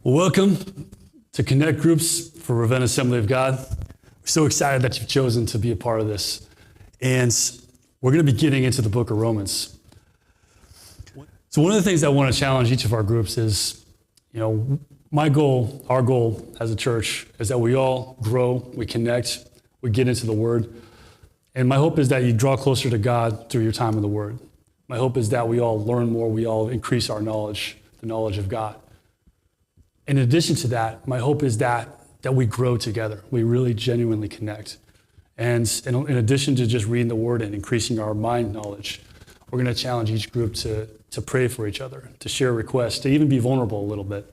Well, welcome to Connect Groups for Ravenna Assembly of God. We're so excited that you've chosen to be a part of this. And we're going to be getting into the book of Romans. So one of the things I want to challenge each of our groups is, my goal, our goal as a church is that we all grow, we connect, we get into the Word. And my hope is that you draw closer to God through your time in the Word. My hope is that we all learn more, we all increase our knowledge, the knowledge of God. In addition to that, my hope is that we grow together. We really genuinely connect. And in addition to just reading the Word and increasing our mind knowledge, we're going to challenge each group to pray for each other, to share requests, to even be vulnerable a little bit.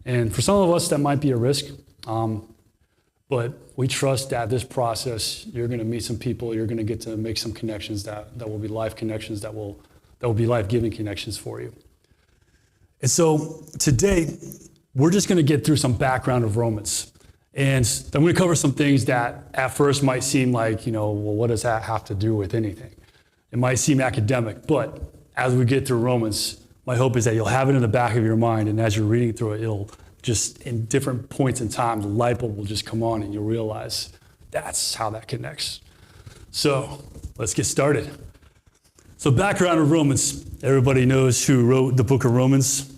And for some of us, that might be a risk. But we trust that this process, you're going to meet some people, you're going to get to make some connections that will be life connections, that will be life-giving connections for you. And so today, we're just going to get through some background of Romans. And I'm going to cover some things that at first might seem like, well, what does that have to do with anything? It might seem academic, but as we get through Romans, my hope is that you'll have it in the back of your mind, and as you're reading through it, it'll just, in different points in time, the light bulb will just come on and you'll realize that's how that connects. So let's get started. So background of Romans, everybody knows who wrote the book of Romans.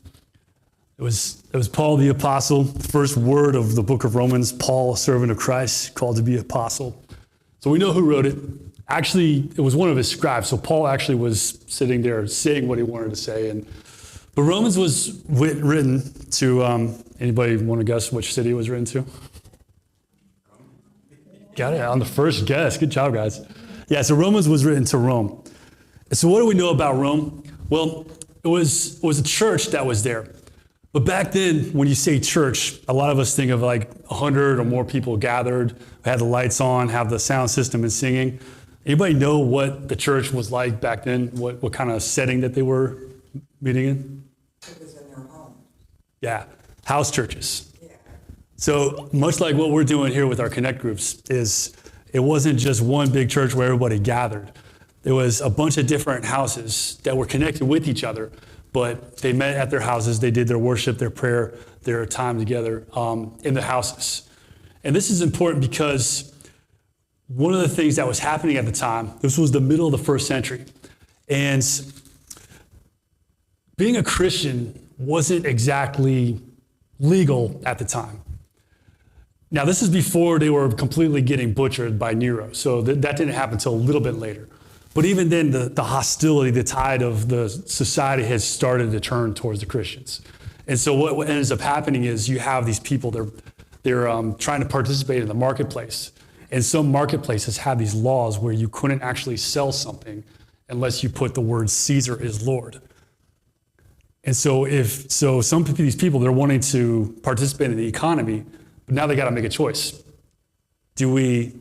It was Paul the apostle, the first word of the book of Romans, Paul, a servant of Christ, called to be apostle. So we know who wrote it. Actually, it was one of his scribes. So Paul actually was sitting there saying what he wanted to say. But Romans was written to, anybody want to guess which city it was written to? Got it on the first guess. Good job, guys. Yeah, so Romans was written to Rome. So what do we know about Rome? Well, it was a church that was there. But back then, when you say church, a lot of us think of like 100 or more people gathered, had the lights on, have the sound system and singing. Anybody know what the church was like back then? What kind of setting that they were meeting in? It was in their home. Yeah, house churches. Yeah. So much like what we're doing here with our Connect groups is it wasn't just one big church where everybody gathered. There was a bunch of different houses that were connected with each other, but they met at their houses. They did their worship, their prayer, their time together in the houses. And this is important because one of the things that was happening at the time, this was the middle of the first century. And being a Christian wasn't exactly legal at the time. Now, this is before they were completely getting butchered by Nero. So that didn't happen until a little bit later. But even then, the hostility, the tide of the society has started to turn towards the Christians. And so what ends up happening is you have these people, they're trying to participate in the marketplace. And some marketplaces have these laws where you couldn't actually sell something unless you put the word Caesar is Lord. And so some of these people, they're wanting to participate in the economy, but now they got to make a choice. Do we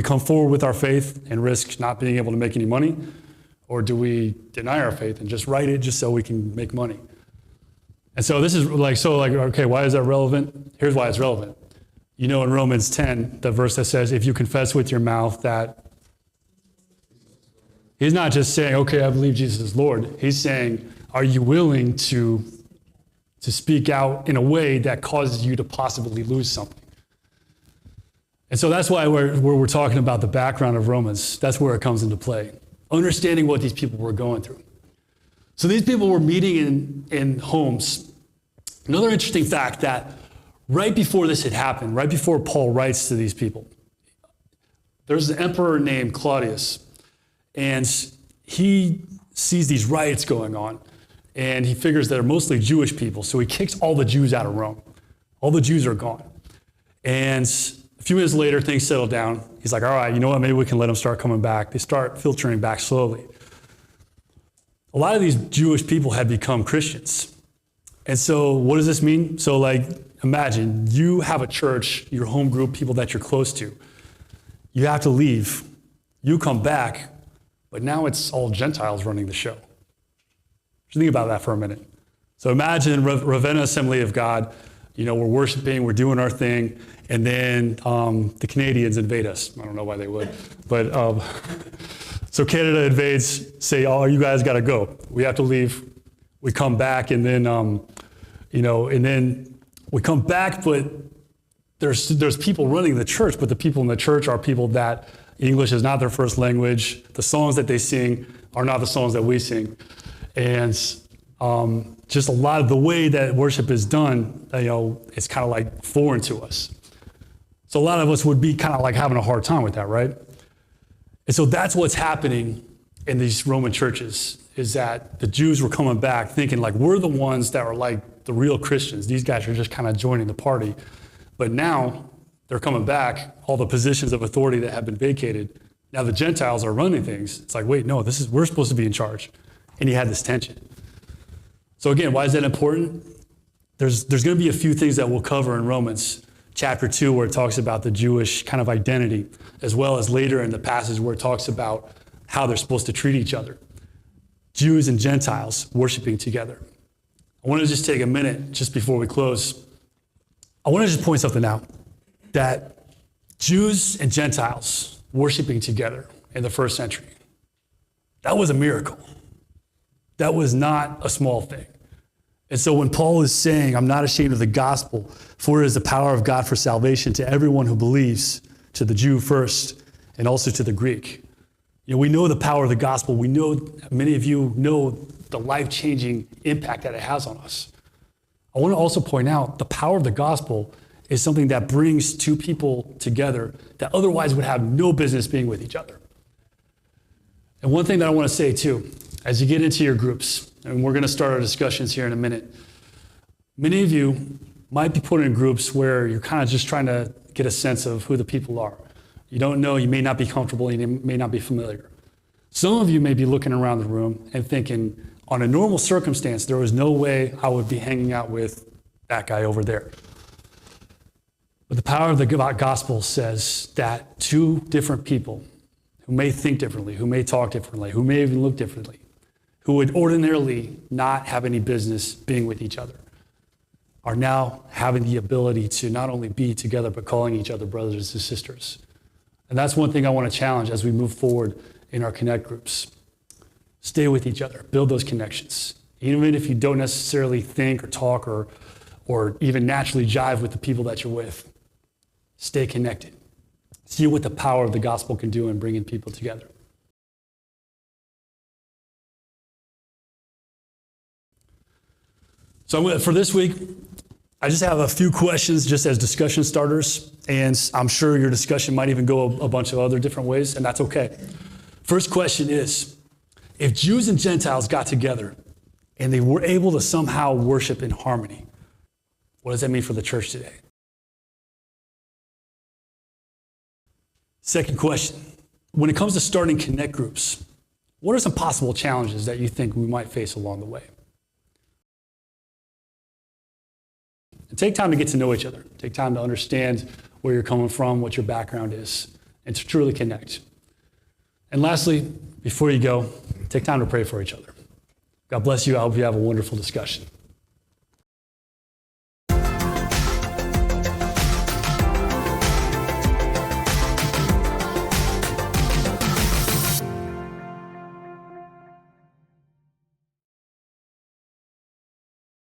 come forward with our faith and risk not being able to make any money? Or do we deny our faith and just write it just so we can make money? And so this is okay, why is that relevant? Here's why it's relevant. In Romans 10, the verse that says, if you confess with your mouth that, he's not just saying, okay, I believe Jesus is Lord. He's saying, are you willing to speak out in a way that causes you to possibly lose something? And so that's why we're talking about the background of Romans. That's where it comes into play. Understanding what these people were going through. So these people were meeting in homes. Another interesting fact that right before this had happened, right before Paul writes to these people, there's an emperor named Claudius. And he sees these riots going on. And he figures they're mostly Jewish people. So he kicks all the Jews out of Rome. All the Jews are gone. And a few minutes later, things settle down. He's like, all right, you know what? Maybe we can let them start coming back. They start filtering back slowly. A lot of these Jewish people had become Christians. And so what does this mean? So imagine you have a church, your home group, people that you're close to. You have to leave. You come back, but now it's all Gentiles running the show. Just think about that for a minute. So imagine Ravenna Assembly of God. We're worshiping, we're doing our thing, and then the Canadians invade us. I don't know why they would, but so Canada invades, say, oh, you guys got to go. We have to leave. We come back, and then And then we come back, but there's people running the church, but the people in the church are people that English is not their first language. The songs that they sing are not the songs that we sing. And just a lot of the way that worship is done, it's kind of like foreign to us. So a lot of us would be kind of like having a hard time with that, right? And so that's what's happening in these Roman churches, is that the Jews were coming back thinking like, we're the ones that are like the real Christians. These guys are just kind of joining the party. But now they're coming back, all the positions of authority that have been vacated. Now the Gentiles are running things. It's like, wait, no, we're supposed to be in charge. And you had this tension. So again, why is that important? There's going to be a few things that we'll cover in Romans chapter 2, where it talks about the Jewish kind of identity, as well as later in the passage where it talks about how they're supposed to treat each other. Jews and Gentiles worshiping together. I want to just take a minute just before we close. I want to just point something out, that Jews and Gentiles worshiping together in the first century, that was a miracle. That was not a small thing. And so when Paul is saying, I'm not ashamed of the gospel, for it is the power of God for salvation to everyone who believes, to the Jew first, and also to the Greek. We know the power of the gospel. We know, many of you know the life-changing impact that it has on us. I want to also point out the power of the gospel is something that brings two people together that otherwise would have no business being with each other. And one thing that I want to say too, as you get into your groups, and we're going to start our discussions here in a minute, many of you might be put in groups where you're kind of just trying to get a sense of who the people are. You don't know, you may not be comfortable, you may not be familiar. Some of you may be looking around the room and thinking, on a normal circumstance, there was no way I would be hanging out with that guy over there. But the power of the gospel says that two different people who may think differently, who may talk differently, who may even look differently, who would ordinarily not have any business being with each other, are now having the ability to not only be together, but calling each other brothers and sisters. And that's one thing I want to challenge as we move forward in our Connect groups. Stay with each other, build those connections. Even if you don't necessarily think or talk or even naturally jive with the people that you're with, stay connected. See what the power of the gospel can do in bringing people together. So for this week, I just have a few questions just as discussion starters, and I'm sure your discussion might even go a bunch of other different ways, and that's okay. First question is, if Jews and Gentiles got together and they were able to somehow worship in harmony, what does that mean for the church today? Second question, when it comes to starting Connect groups, what are some possible challenges that you think we might face along the way? And take time to get to know each other. Take time to understand where you're coming from, what your background is, and to truly connect. And lastly, before you go, take time to pray for each other. God bless you. I hope you have a wonderful discussion.